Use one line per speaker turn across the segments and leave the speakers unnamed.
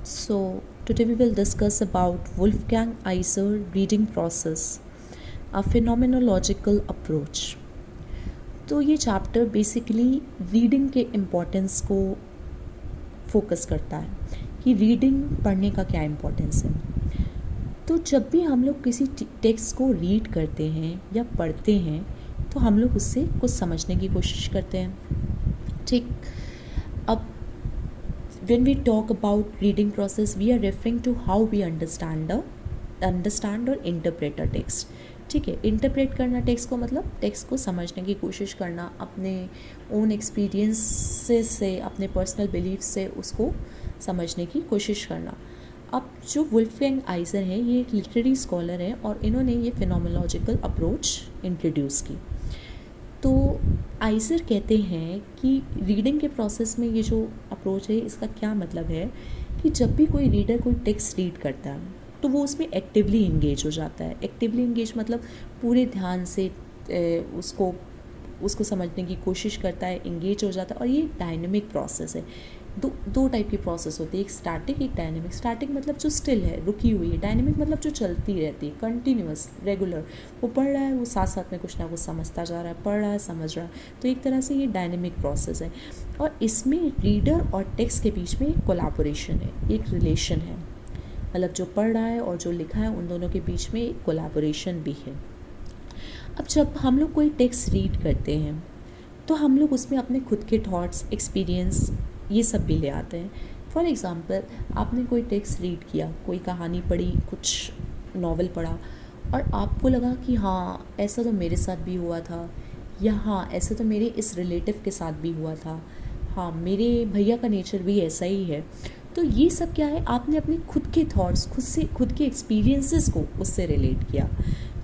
So, today we will discuss about Wolfgang Iser reading process, a phenomenological approach. तो ये chapter basically reading के importance को focus करता है कि रीडिंग पढ़ने का क्या इम्पोर्टेंस है। तो जब भी हम लोग किसी टेक्स्ट को रीड करते हैं या पढ़ते हैं तो हम लोग उससे कुछ समझने की कोशिश करते हैं। ठीक, अब when we talk about reading process we are referring to how we understand or interpret a text। ठीक है, इंटरप्रेट करना टेक्स्ट को मतलब टेक्स्ट को समझने की कोशिश करना, अपने ओन एक्सपीरियंस से अपने पर्सनल बिलीफ से उसको समझने की कोशिश करना। अब जो वुल्फगैंग आइजर है ये एक लिटरेरी स्कॉलर है और इन्होंने ये फिनोमेनोलॉजिकल अप्रोच इंट्रोड्यूस की। तो आइजर कहते हैं कि रीडिंग के प्रोसेस में ये जो अप्रोच है इसका क्या मतलब है कि जब भी कोई रीडर कोई टेक्स्ट रीड करता है तो वो उसमें एक्टिवली इंगेज हो जाता है। एक्टिवली इंगेज मतलब पूरे ध्यान से उसको समझने की कोशिश करता है, इंगेज हो जाता है। और ये डायनेमिक प्रोसेस है। दो टाइप की प्रोसेस होती है, एक स्टैटिक एक डायनेमिक। स्टैटिक मतलब जो स्टिल है, रुकी हुई है। डायनेमिक मतलब जो चलती रहती है, कंटिन्यूअस, रेगुलर। वो पढ़ रहा है, वो साथ साथ में कुछ ना कुछ समझता जा रहा है, पढ़ रहा है, समझ रहा है। तो एक तरह से ये डायनेमिक प्रोसेस है और इसमें रीडर और टेक्स्ट के बीच में एक कोलैबोरेशन है, एक रिलेशन है। मतलब जो पढ़ रहा है और जो लिखा है उन दोनों के बीच में एक कोलैबोरेशन भी है। अब जब हम लोग कोई टेक्स्ट रीड करते हैं तो हम लोग उसमें अपने खुद के थॉट्स, एक्सपीरियंस ये सब भी ले आते हैं। फॉर एग्ज़ाम्पल, आपने कोई टेक्स्ट रीड किया, कोई कहानी पढ़ी, कुछ नॉवल पढ़ा और आपको लगा कि हाँ ऐसा तो मेरे साथ भी हुआ था, या हाँ ऐसा तो मेरे इस रिलेटिव के साथ भी हुआ था, हाँ मेरे भैया का नेचर भी ऐसा ही है। तो ये सब क्या है, आपने अपने खुद के थॉट्स, खुद के एक्सपीरियंसेस को उससे रिलेट किया।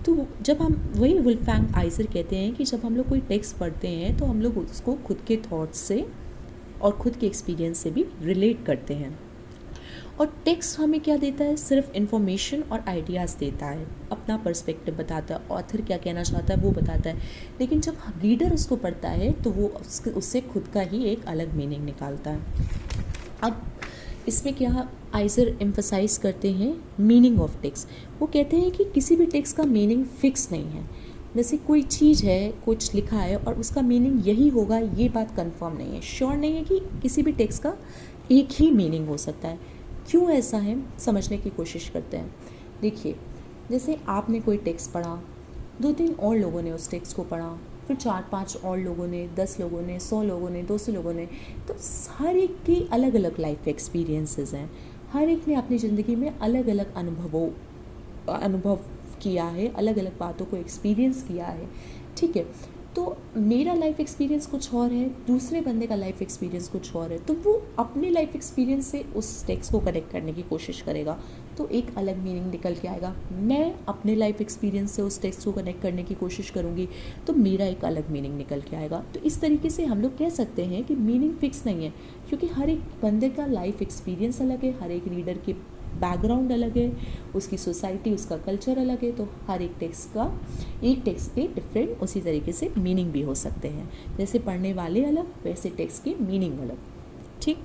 तो जब हम वही वुल्फगैंग आइजर कहते हैं कि जब हम लोग कोई टेक्स्ट पढ़ते हैं तो हम लोग उसको खुद के थॉट्स से और खुद के एक्सपीरियंस से भी रिलेट करते हैं। और टेक्स्ट हमें क्या देता है, सिर्फ इन्फॉर्मेशन और आइडियाज़ देता है, अपना पर्सपेक्टिव बताता है, ऑथर क्या कहना चाहता है वो बताता है। लेकिन जब रीडर उसको पढ़ता है तो वो उससे खुद का ही एक अलग मीनिंग निकालता है। अब इसमें क्या आइजर एम्फसाइज करते हैं, मीनिंग ऑफ टेक्स्ट। वो कहते हैं कि किसी भी टेक्स्ट का मीनिंग फिक्स नहीं है। जैसे कोई चीज़ है, कुछ लिखा है और उसका मीनिंग यही होगा, ये बात कंफर्म नहीं है, श्योर नहीं है कि किसी भी टेक्स्ट का एक ही मीनिंग हो सकता है। क्यों ऐसा है, समझने की कोशिश करते हैं। देखिए, जैसे आपने कोई टेक्स्ट पढ़ा, 2-3 और लोगों ने उस टेक्स्ट को पढ़ा, फिर 4-5 और लोगों ने, 10 लोगों ने, 100 लोगों ने, 200 लोगों ने। तो हर एक की अलग अलग लाइफ एक्सपीरियंसेस हैं। हर एक ने अपनी ज़िंदगी में अलग अलग अनुभव किया है, अलग अलग बातों को एक्सपीरियंस किया है। ठीक है, तो मेरा लाइफ एक्सपीरियंस कुछ और है, दूसरे बंदे का लाइफ एक्सपीरियंस कुछ और है। तो वो अपने लाइफ एक्सपीरियंस से उस टेक्स्ट को कनेक्ट करने की कोशिश करेगा तो एक अलग मीनिंग निकल के आएगा। मैं अपने लाइफ एक्सपीरियंस से उस टेक्स्ट को कनेक्ट करने की कोशिश करूँगी तो मेरा एक अलग मीनिंग निकल के आएगा। तो इस तरीके से हम लोग कह सकते हैं कि मीनिंग फिक्स नहीं है, क्योंकि हर एक बंदे का लाइफ एक्सपीरियंस अलग है, हर एक रीडर के बैकग्राउंड अलग है, उसकी सोसाइटी, उसका कल्चर अलग है। तो हर एक टेक्स्ट के डिफरेंट उसी तरीके से मीनिंग भी हो सकते हैं। जैसे पढ़ने वाले अलग, वैसे टेक्स्ट के मीनिंग अलग। ठीक,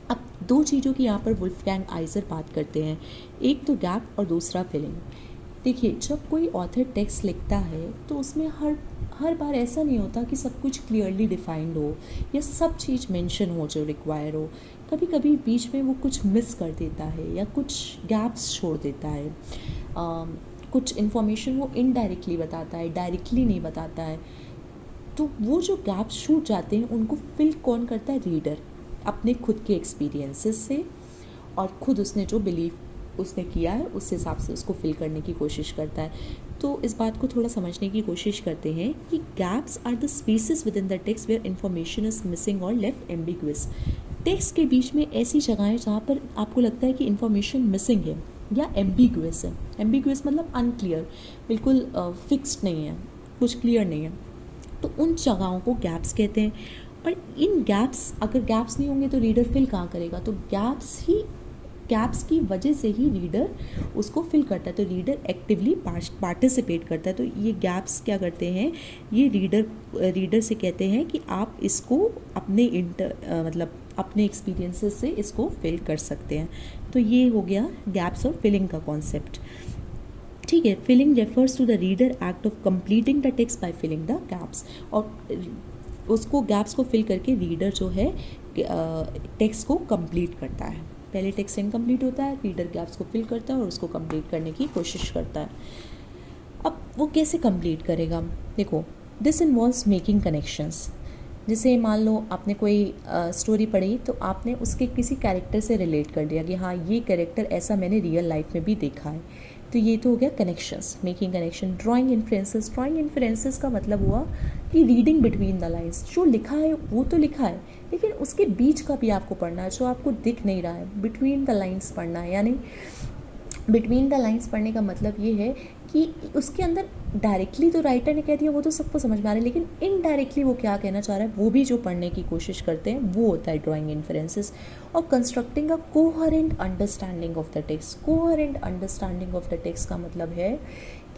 अब 2 चीज़ों की यहाँ पर वुल्फगैंग आइजर बात करते हैं, एक तो गैप और दूसरा फिलिंग। देखिए, जब कोई ऑथर टेक्स्ट लिखता है तो उसमें हर बार ऐसा नहीं होता कि सब कुछ क्लियरली डिफाइंड हो या सब चीज़ मेंशन हो जो रिक्वायर हो। कभी कभी बीच में वो कुछ मिस कर देता है या कुछ गैप्स छोड़ देता है। कुछ इन्फॉर्मेशन वो इनडायरेक्टली बताता है, डायरेक्टली नहीं बताता है। तो वो जो गैप्स छूट जाते हैं उनको फिल कौन करता है, रीडर, अपने खुद के एक्सपीरियंसेस से और खुद उसने जो बिलीव उसने किया है उस हिसाब से उसको फिल करने की कोशिश करता है। तो इस बात को थोड़ा समझने की कोशिश करते हैं कि gaps are the spaces within the text where information is missing और लेफ्ट एम्बिगुअस। टेक्स्ट के बीच में ऐसी जगहें जहाँ पर आपको लगता है कि इन्फॉर्मेशन मिसिंग है या एम्बिगुअस है। एम्बिगुअस मतलब अनक्लियर, बिल्कुल फिक्स्ड नहीं है, कुछ क्लियर नहीं है। तो उन जगहों को गैप्स कहते हैं। और इन गैप्स, अगर गैप्स नहीं होंगे तो रीडर फिल कहाँ करेगा, तो गैप्स की वजह से ही रीडर उसको फिल करता है। तो रीडर एक्टिवली पार्टिसिपेट करता है। तो ये गैप्स क्या करते हैं, ये रीडर से कहते हैं कि आप इसको अपने मतलब अपने एक्सपीरियंसेस से इसको फिल कर सकते हैं। तो ये हो गया गैप्स और फिलिंग का कॉन्सेप्ट। ठीक है, filling refers to the reader act of completing the text by filling the gaps, और उसको गैप्स को फिल करके रीडर जो है टेक्स्ट को कंप्लीट करता है। पहले टेक्स्ट इनकम्प्लीट होता है, रीडर गैप्स को फिल करता है और उसको कंप्लीट करने की कोशिश करता है। अब वो कैसे कंप्लीट करेगा? देखो, दिस इन्वॉल्व्स मेकिंग कनेक्शंस। जैसे मान लो आपने कोई स्टोरी पढ़ी तो आपने उसके किसी कैरेक्टर से रिलेट कर दिया कि हाँ ये कैरेक्टर ऐसा मैंने रियल लाइफ में भी देखा है, तो ये तो हो गया connections, making connection. Drawing inferences का मतलब हुआ कि रीडिंग बिटवीन द लाइन्स, जो लिखा है वो तो लिखा है लेकिन उसके बीच का भी आपको पढ़ना है जो आपको दिख नहीं रहा है, बिटवीन द लाइन्स पढ़ना है। यानी बिटवीन द लाइन्स पढ़ने का मतलब ये है कि उसके अंदर डायरेक्टली तो राइटर ने कह दिया वो तो सबको समझ में आ रहा है, लेकिन इनडायरेक्टली वो क्या कहना चाह रहा है वो भी जो पढ़ने की कोशिश करते हैं वो होता है ड्राइंग इन्फ्रेंसेस। और constructing a coherent understanding of the text. Coherent understanding of the text का मतलब है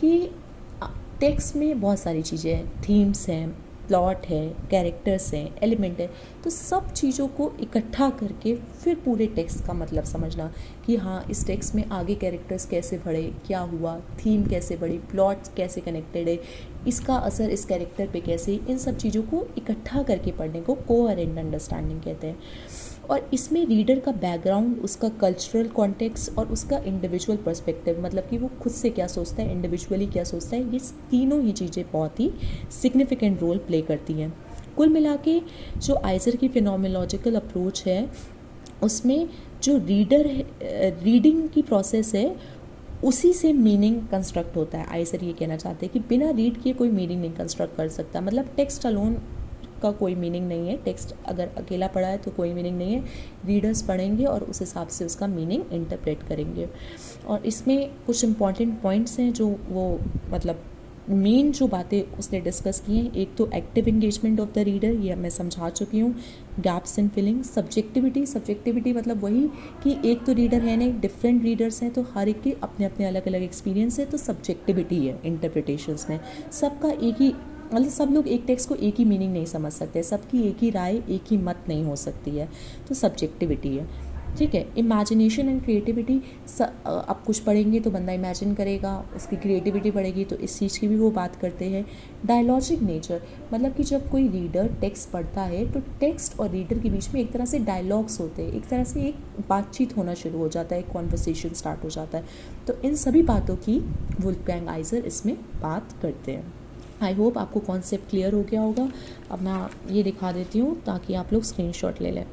कि टेक्स्ट में बहुत सारी चीज़ें हैं, थीम्स हैं, प्लॉट है, कैरेक्टर्स हैं, एलिमेंट है, तो सब चीज़ों को इकट्ठा करके फिर पूरे टेक्स्ट का मतलब समझना कि हाँ इस टेक्स्ट में आगे कैरेक्टर्स कैसे बढ़े, क्या हुआ, थीम कैसे बढ़ी, प्लॉट कैसे कनेक्टेड है, इसका असर इस कैरेक्टर पे कैसे, इन सब चीज़ों को इकट्ठा करके पढ़ने को कोहेरेंट अंडरस्टैंडिंग कहते हैं। और इसमें रीडर का बैकग्राउंड, उसका कल्चरल कॉन्टेक्स्ट और उसका इंडिविजुअल पर्सपेक्टिव, मतलब कि वो खुद से क्या सोचता है, इंडिविजुअली क्या सोचता है, ये तीनों ही चीज़ें बहुत ही सिग्निफिकेंट रोल प्ले करती हैं। कुल मिला के जो आइजर की फिनोमेनोलॉजिकल अप्रोच है उसमें जो रीडिंग की प्रोसेस है उसी से मीनिंग कंस्ट्रक्ट होता है। आइजर ये कहना चाहते हैं कि बिना रीड किए कोई मीनिंग नहीं कंस्ट्रक्ट कर सकता, मतलब टेक्स्ट अलोन का कोई मीनिंग नहीं है, टेक्स्ट अगर अकेला पढ़ा है तो कोई मीनिंग नहीं है, रीडर्स पढ़ेंगे और उस हिसाब से उसका मीनिंग इंटरप्रेट करेंगे। और इसमें कुछ इंपॉर्टेंट पॉइंट्स हैं जो वो मतलब मेन जो बातें उसने डिस्कस की हैं। एक तो active engagement of the reader, ये मैं समझा चुकी हूँ। गैप्स इन फिलिंग, सब्जेक्टिविटी मतलब वही कि एक तो रीडर है नहीं, डिफरेंट रीडर्स हैं तो हर एक के अपने अपने अलग अलग एक्सपीरियंस है, तो सब्जेक्टिविटी है इंटरप्रिटेशंस में। सबका एक ही मतलब सब लोग एक टेक्स्ट को एक ही मीनिंग नहीं समझ सकते, सबकी एक ही राय, एक ही मत नहीं हो सकती है, तो सब्जेक्टिविटी है। ठीक है, इमेजिनेशन एंड क्रिएटिविटी, अब कुछ पढ़ेंगे तो बंदा इमेजिन करेगा, उसकी क्रिएटिविटी बढ़ेगी, तो इस चीज़ की भी वो बात करते हैं। डायलॉजिक नेचर, मतलब कि जब कोई रीडर टेक्स्ट पढ़ता है तो टेक्स्ट और रीडर के बीच में एक तरह से डायलॉग्स होते हैं, एक तरह से एक बातचीत होना शुरू हो जाता है, एक कॉन्वर्सेशन स्टार्ट हो जाता है। तो इन सभी बातों की वुल्फगैंग आइजर इसमें बात करते हैं। आई होप आपको कॉन्सेप्ट क्लियर हो गया होगा। अब मैं ये दिखा देती हूँ ताकि आप लोग स्क्रीनशॉट ले लें।